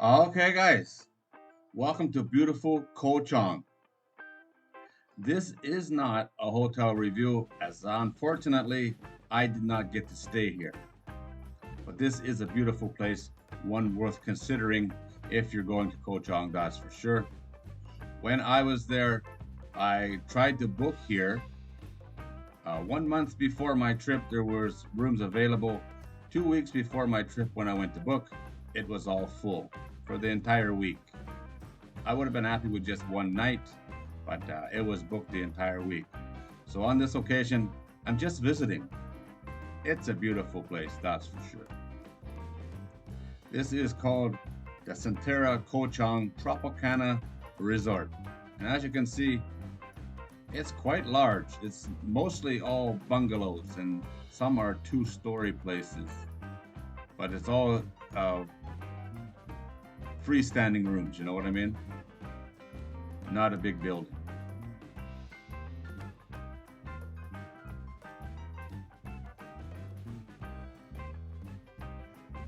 Okay, guys, welcome to beautiful Koh Chang. This is not a hotel review, as unfortunately, I did not get to stay here. But this is a beautiful place, one worth considering if you're going to Koh Chang, that's for sure. When I was there, I tried to book here. 1 month before my trip, there was rooms available. 2 weeks before my trip, when I went to book, it was all full for the entire week. I would have been happy with just one night, but it was booked the entire week. So on this occasion, I'm just visiting. It's a beautiful place, that's for sure. This is called the Centara Koh Chang Tropicana Resort. And as you can see, it's quite large. It's mostly all bungalows and some are two-story places. But it's all freestanding rooms, you know what I mean? Not a big building.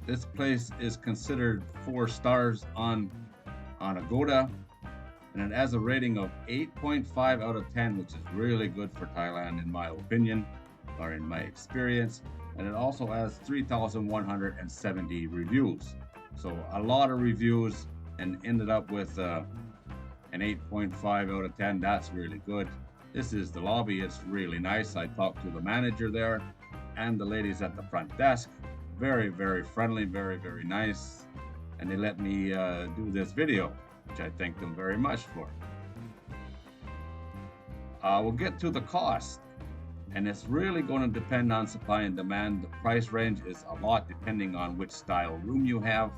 This place is considered 4 stars on Agoda, and it has a rating of 8.5 out of 10, which is really good for Thailand in my opinion, or in my experience. And it also has 3,170 reviews. So a lot of reviews and ended up with an 8.5 out of 10. That's really good. This is the lobby. It's really nice. I talked to the manager there and the ladies at the front desk. Very, very friendly, very, very nice. And they let me do this video, which I thank them very much for. We'll get to the cost. And it's really going to depend on supply and demand. The price range is a lot depending on which style room you have.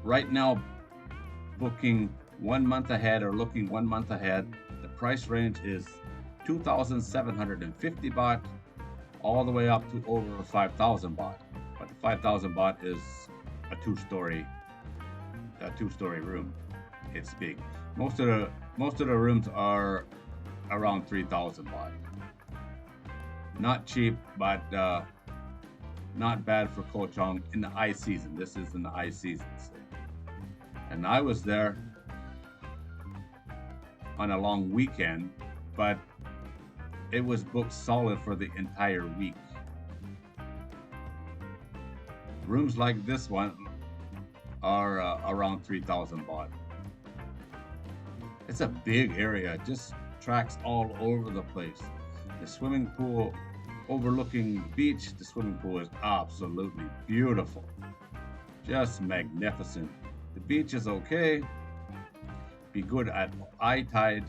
Right now, booking 1 month ahead or looking 1 month ahead, the price range is 2,750 baht all the way up to over 5,000 baht. But the 5,000 baht is a two-story room. It's big. Most of the rooms are around 3,000 baht. Not cheap, but not bad for Koh Chang in the ice season. This is in the ice season. And I was there on a long weekend, but it was booked solid for the entire week. Rooms like this one are around 3,000 baht. It's a big area, just tracks all over the place. The swimming pool overlooking the beach, the swimming pool is absolutely beautiful. Just magnificent. The beach is okay, be good at high tide,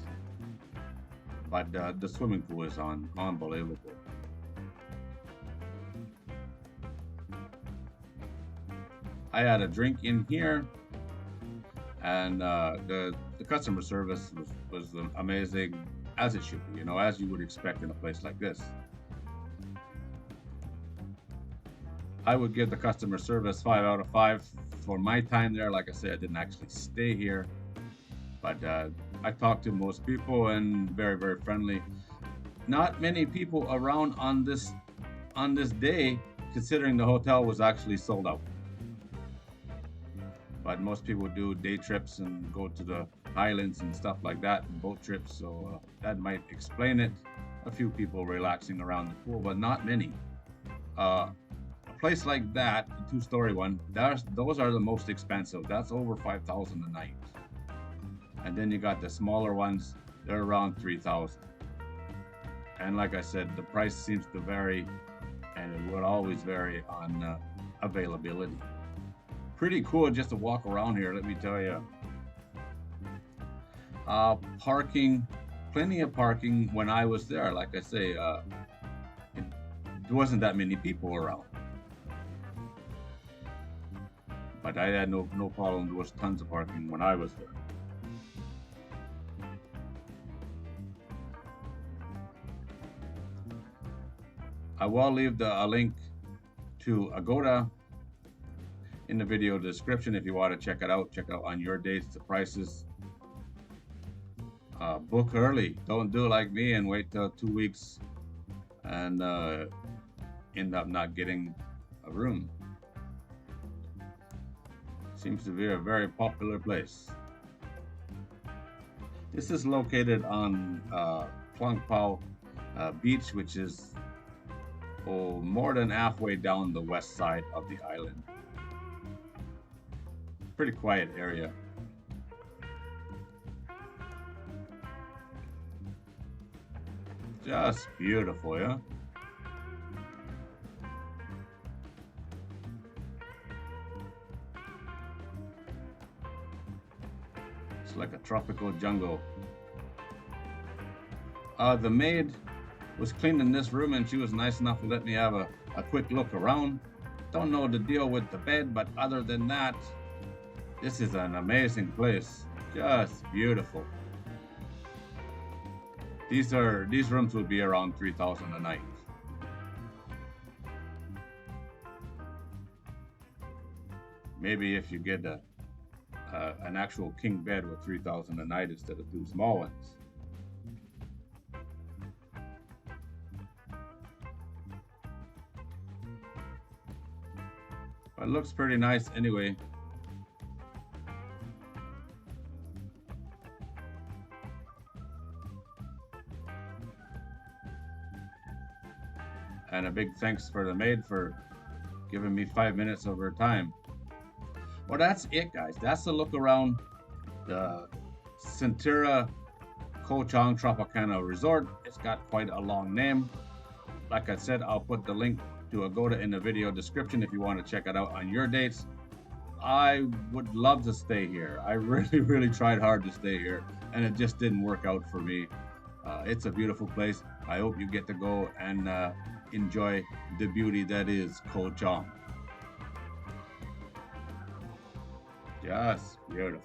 but the swimming pool is unbelievable. I had a drink in here, and the customer service was amazing, as it should be, you know, as you would expect in a place like this. I would give the customer service 5 out of 5 for my time there. Like I said, I didn't actually stay here, but I talked to most people and very, very friendly. Not many people around on this day, considering the hotel was actually sold out. But most people do day trips and go to the islands and stuff like that, and boat trips, so that might explain it. A few people relaxing around the pool, but not many. A place like that, a two-story one, those are the most expensive. That's over 5,000 a night. And then you got the smaller ones, they're around 3,000. And like I said, the price seems to vary, and it will always vary on availability. Pretty cool just to walk around here, let me tell you. Parking, plenty of parking when I was there. Like I say, there wasn't that many people around. But I had no problem. There was tons of parking when I was there. I will leave a link to Agoda in the video description if you want to check it out. Check it out on your dates, the prices. Book early. Don't do like me and wait till 2 weeks and end up not getting a room. Seems to be a very popular place. This is located on Plung Pau Beach, which is more than halfway down the west side of the island. Pretty quiet area. Just beautiful, yeah? It's like a tropical jungle. The maid was cleaning this room and she was nice enough to let me have a quick look around. Don't know the deal with the bed, but other than that, this is an amazing place. Just beautiful. These rooms will be around 3,000 a night. Maybe if you get an actual king bed with 3,000 a night instead of two small ones. But it looks pretty nice anyway. And a big thanks for the maid for giving me 5 minutes of her time. Well, that's it, guys. That's the look around the Centara Koh Chang Tropicana Resort. It's got quite a long name. Like I said, I'll put the link to Agoda in the video description if you want to check it out on your dates. I would love to stay here. I really tried hard to stay here, and it just didn't work out for me. It's a beautiful place. I hope you get to go and enjoy the beauty that is Koh Chang. Just beautiful.